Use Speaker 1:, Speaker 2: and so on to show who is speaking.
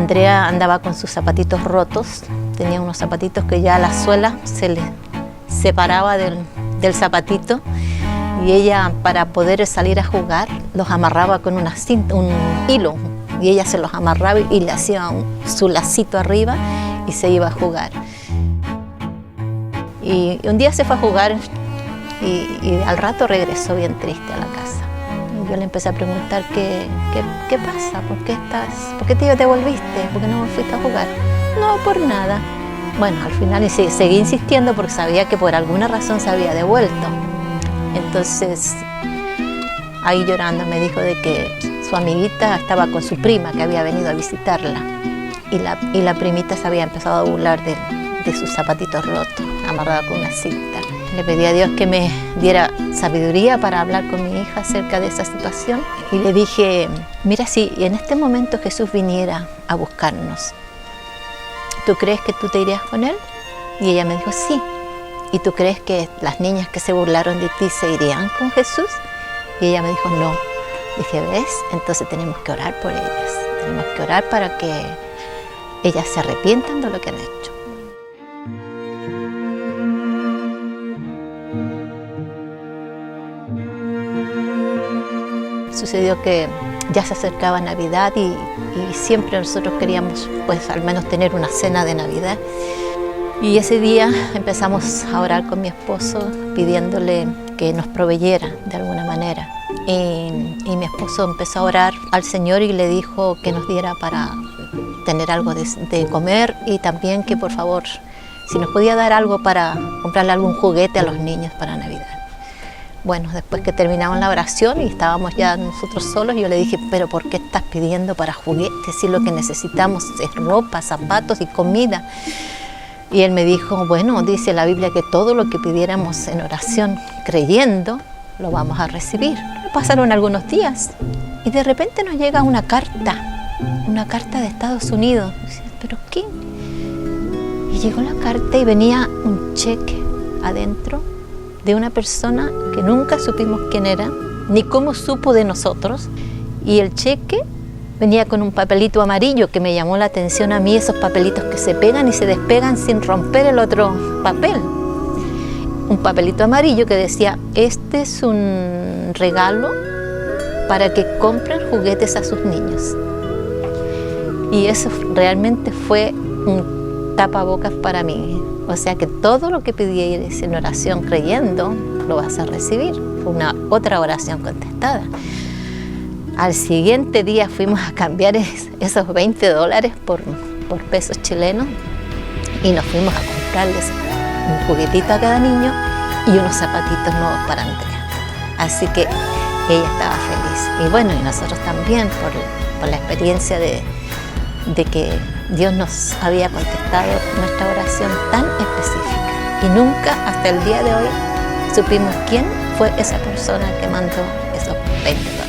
Speaker 1: Andrea andaba con sus zapatitos rotos, tenía unos zapatitos que ya la suela se le separaba del zapatito, y ella, para poder salir a jugar, los amarraba con una cinta, un hilo, y ella se los amarraba y le hacía su lacito arriba y se iba a jugar. Y un día se fue a jugar y al rato regresó bien triste a la casa. Y yo le empecé a preguntar qué pasa, ¿por qué te devolviste? ¿Por qué no fuiste a jugar? No, por nada. Bueno, al final seguí insistiendo porque sabía que por alguna razón se había devuelto. Entonces, ahí llorando me dijo de que su amiguita estaba con su prima que había venido a visitarla, y la primita se había empezado a burlar de sus zapatitos rotos, amarrada con una cinta. Le pedí a Dios que me diera sabiduría para hablar con mi hija acerca de esa situación, y le dije, mira, si en este momento Jesús viniera a buscarnos, ¿tú crees que tú te irías con Él? Y ella me dijo, sí. ¿Y tú crees que las niñas que se burlaron de ti se irían con Jesús? Y ella me dijo, no. Dije, ¿ves? Entonces tenemos que orar por ellas. Tenemos que orar para que ellas se arrepientan de lo que han hecho. Sucedió que ya se acercaba Navidad y siempre nosotros queríamos, pues, al menos tener una cena de Navidad. Y ese día empezamos a orar con mi esposo, pidiéndole que nos proveyera de alguna manera. Y mi esposo empezó a orar al Señor y le dijo que nos diera para tener algo de comer, y también que por favor, si nos podía dar algo para comprarle algún juguete a los niños para Navidad. Bueno, después que terminamos la oración y estábamos ya nosotros solos, yo le dije, pero ¿por qué estás pidiendo para juguetes si lo que necesitamos es ropa, zapatos y comida? Y él me dijo, bueno, dice la Biblia que todo lo que pidiéramos en oración, creyendo, lo vamos a recibir. Pasaron algunos días y de repente nos llega una carta de Estados Unidos. ¿Pero qué? Y llegó la carta y venía un cheque adentro de una persona que nunca supimos quién era, ni cómo supo de nosotros. Y el cheque venía con un papelito amarillo que me llamó la atención a mí, esos papelitos que se pegan y se despegan sin romper el otro papel. Un papelito amarillo que decía, este es un regalo para que compren juguetes a sus niños. Y eso realmente fue un tapabocas para mí. O sea que todo lo que pedías en oración creyendo, lo vas a recibir. Fue otra oración contestada. Al siguiente día fuimos a cambiar esos $20 por pesos chilenos y nos fuimos a comprarles un juguetito a cada niño y unos zapatitos nuevos para Andrea. Así que ella estaba feliz. Y bueno, y nosotros también por la experiencia de que Dios nos había contestado nuestra oración tan específica. Y nunca, hasta el día de hoy, supimos quién fue esa persona que mandó esos $20.